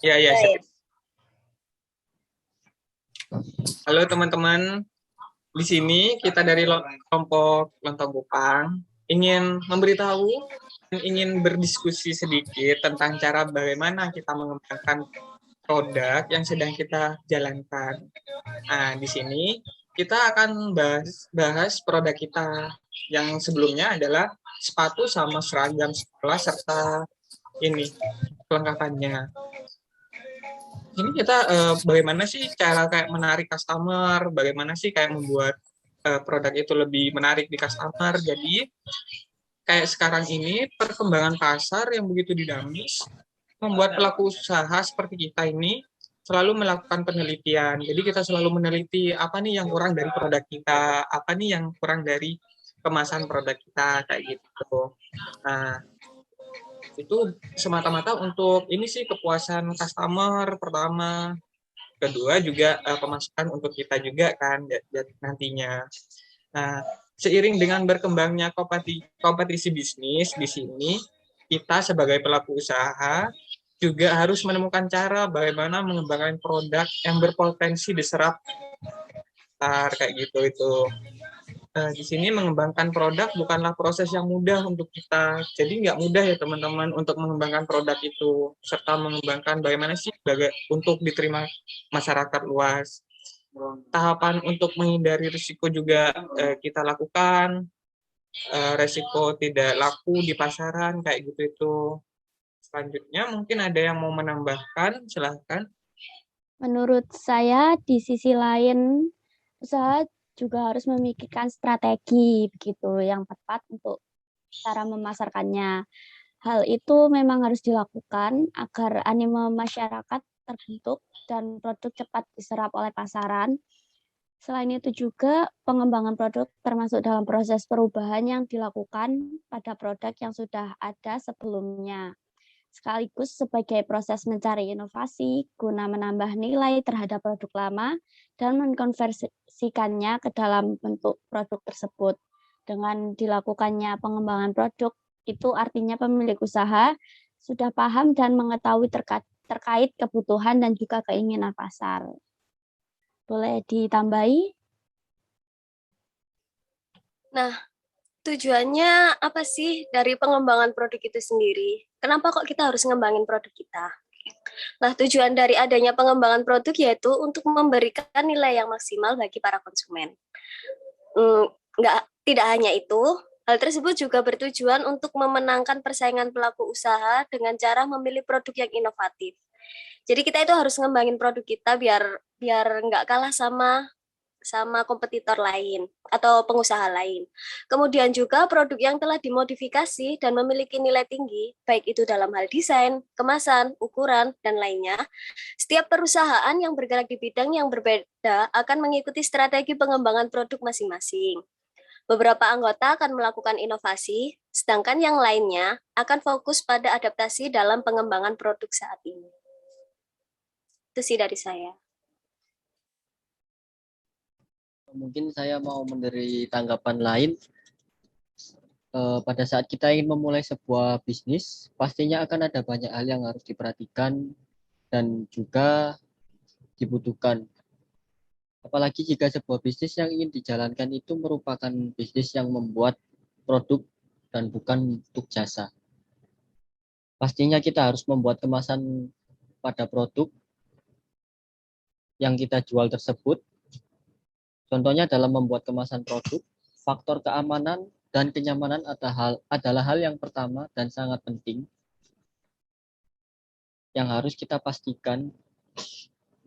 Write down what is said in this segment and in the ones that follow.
Ya, ya, Ya, siap. ya. Halo teman-teman, di sini kita dari kelompok Lontong Kupang ingin memberitahu dan ingin berdiskusi sedikit tentang cara bagaimana kita mengembangkan produk yang sedang kita jalankan. Nah, di sini kita akan bahas produk kita yang sebelumnya adalah sepatu sama seragam sekolah serta ini kelengkapannya. Ini kita bagaimana sih cara kayak menarik customer, bagaimana sih kayak membuat produk itu lebih menarik di customer. Jadi kayak sekarang ini perkembangan pasar yang begitu dinamis membuat pelaku usaha seperti kita ini selalu melakukan penelitian. Jadi kita selalu meneliti apa nih yang kurang dari produk kita, apa nih yang kurang dari kemasan produk kita kayak gitu. Nah, itu semata-mata untuk ini sih kepuasan customer pertama, kedua juga pemasukan untuk kita juga kan nantinya. Nah, seiring dengan berkembangnya kompetisi bisnis di sini, kita sebagai pelaku usaha juga harus menemukan cara bagaimana mengembangkan produk yang berpotensi diserap pasar kayak gitu itu. Di sini mengembangkan produk bukanlah proses yang mudah untuk kita. Jadi nggak mudah ya teman-teman untuk mengembangkan produk itu serta mengembangkan bagaimana sih untuk diterima masyarakat luas. Tahapan untuk menghindari risiko juga kita lakukan, resiko tidak laku di pasaran kayak gitu itu. Selanjutnya mungkin ada yang mau menambahkan, silahkan. Menurut saya, di sisi lain, usaha juga harus memikirkan strategi begitu yang tepat untuk cara memasarkannya. Hal itu memang harus dilakukan agar animo masyarakat terbentuk dan produk cepat diserap oleh pasaran. Selain itu juga pengembangan produk termasuk dalam proses perubahan yang dilakukan pada produk yang sudah ada sebelumnya, sekaligus sebagai proses mencari inovasi guna menambah nilai terhadap produk lama dan mengkonversikannya ke dalam bentuk produk tersebut. Dengan dilakukannya pengembangan produk, itu artinya pemilik usaha sudah paham dan mengetahui terkait kebutuhan dan juga keinginan pasar. Boleh ditambahi? Nah, tujuannya apa sih dari pengembangan produk itu sendiri? Kenapa kok kita harus ngembangin produk kita? Nah, tujuan dari adanya pengembangan produk yaitu untuk memberikan nilai yang maksimal bagi para konsumen. Tidak hanya itu, hal tersebut juga bertujuan untuk memenangkan persaingan pelaku usaha dengan cara memilih produk yang inovatif. Jadi kita itu harus ngembangin produk kita biar nggak kalah sama kompetitor lain atau pengusaha lain. Kemudian juga produk yang telah dimodifikasi dan memiliki nilai tinggi, baik itu dalam hal desain, kemasan, ukuran, dan lainnya. Setiap perusahaan yang bergerak di bidang yang berbeda akan mengikuti strategi pengembangan produk masing-masing. Beberapa anggota akan melakukan inovasi, sedangkan yang lainnya akan fokus pada adaptasi dalam pengembangan produk saat ini. Itu sih dari saya. Mungkin saya mau memberi tanggapan lain. Pada saat kita ingin memulai sebuah bisnis, pastinya akan ada banyak hal yang harus diperhatikan dan juga dibutuhkan. Apalagi jika sebuah bisnis yang ingin dijalankan itu merupakan bisnis yang membuat produk dan bukan untuk jasa. Pastinya kita harus membuat kemasan pada produk yang kita jual tersebut. Contohnya dalam membuat kemasan produk, faktor keamanan dan kenyamanan adalah hal yang pertama dan sangat penting yang harus kita pastikan.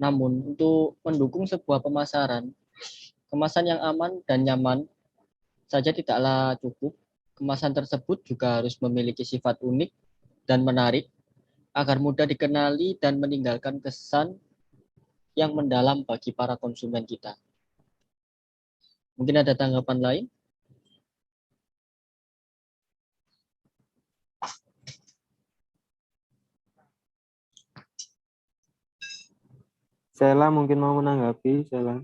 Namun untuk mendukung sebuah pemasaran, kemasan yang aman dan nyaman saja tidaklah cukup. Kemasan tersebut juga harus memiliki sifat unik dan menarik agar mudah dikenali dan meninggalkan kesan yang mendalam bagi para konsumen kita. Mungkin ada tanggapan lain? Sela mungkin mau menanggapi, Sela.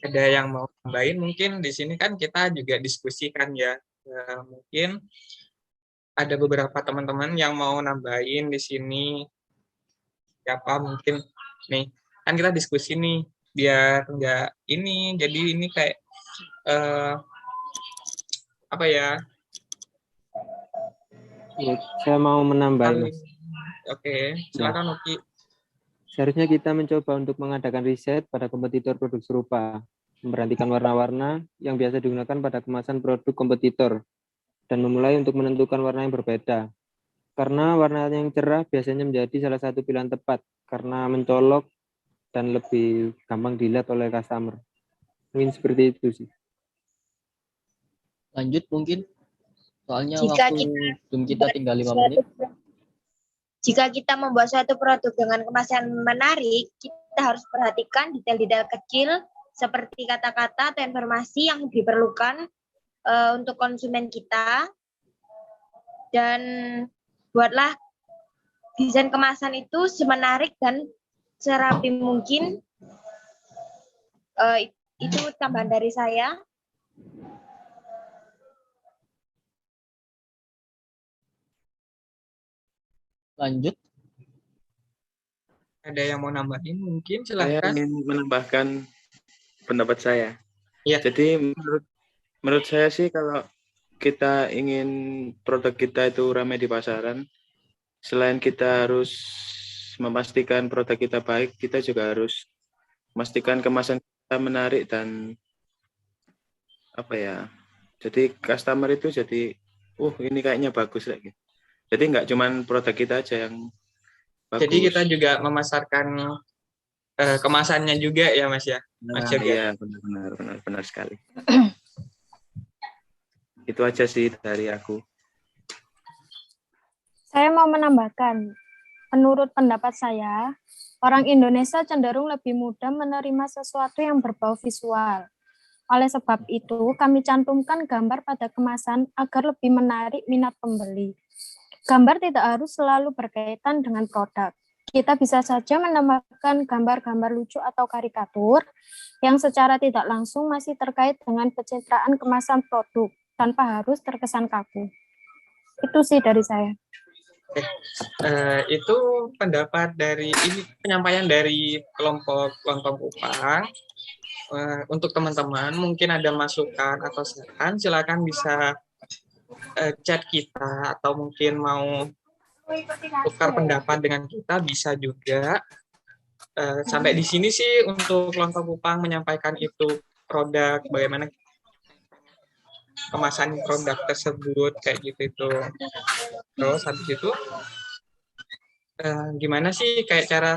ada yang mau tambahin mungkin di sini kan kita juga diskusikan ya. Mungkin ada beberapa teman-teman yang mau nambahin di sini. Siapa mungkin nih, kan kita diskusi nih biar enggak ini, jadi ini kayak apa ya? Ya, saya mau menambahin, Mas. Oke, silakan Oki. Seharusnya kita mencoba untuk mengadakan riset pada kompetitor produk serupa, memperhatikan warna-warna yang biasa digunakan pada kemasan produk kompetitor, dan memulai untuk menentukan warna yang berbeda. Karena warna yang cerah biasanya menjadi salah satu pilihan tepat, karena mencolok dan lebih gampang dilihat oleh customer. Mungkin seperti itu sih. Lanjut mungkin, soalnya Jika waktu kita Zoom kita tinggal 5 menit. Jika kita membuat suatu produk dengan kemasan menarik, kita harus perhatikan detail-detail kecil seperti kata-kata atau informasi yang diperlukan untuk konsumen kita. Dan buatlah desain kemasan itu semenarik dan serapi mungkin. Itu tambahan dari saya. Lanjut. Ada yang mau nambahin mungkin Saya silahkan. ingin menambahkan pendapat saya. Iya. Jadi menurut saya sih kalau kita ingin produk kita itu ramai di pasaran, selain kita harus memastikan produk kita baik, kita juga harus memastikan kemasan kita menarik dan apa ya. Jadi customer itu jadi, ini kayaknya bagus lagi. Jadi nggak cuman produk kita aja yang bagus. Jadi kita juga memasarkan kemasannya juga ya Mas ya. Mas Yoga. Iya, benar sekali. Itu aja sih dari aku. Saya mau menambahkan, menurut pendapat saya, orang Indonesia cenderung lebih mudah menerima sesuatu yang berbau visual. Oleh sebab itu, kami cantumkan gambar pada kemasan agar lebih menarik minat pembeli. Gambar tidak harus selalu berkaitan dengan produk. Kita bisa saja menambahkan gambar-gambar lucu atau karikatur yang secara tidak langsung masih terkait dengan pencitraan kemasan produk, tanpa harus terkesan kaku. Itu sih dari saya. Itu pendapat dari ini penyampaian dari kelompok Lontong Kupang. Untuk teman-teman mungkin ada masukan atau saran, silakan bisa chat kita atau mungkin mau tukar pendapat dengan kita bisa juga. Sampai di sini sih untuk Lontong Kupang menyampaikan itu produk, bagaimana kemasan produk tersebut kayak gitu itu. Terus habis itu gimana sih kayak cara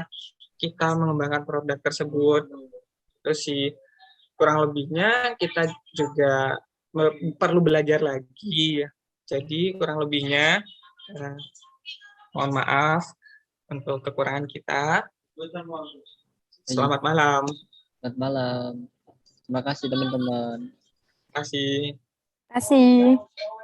kita mengembangkan produk tersebut. Terus sih kurang lebihnya kita juga perlu belajar lagi. Jadi kurang lebihnya mohon maaf untuk kekurangan kita. Selamat malam. Selamat malam. Terima kasih teman-teman. Terima kasih. Terima kasih.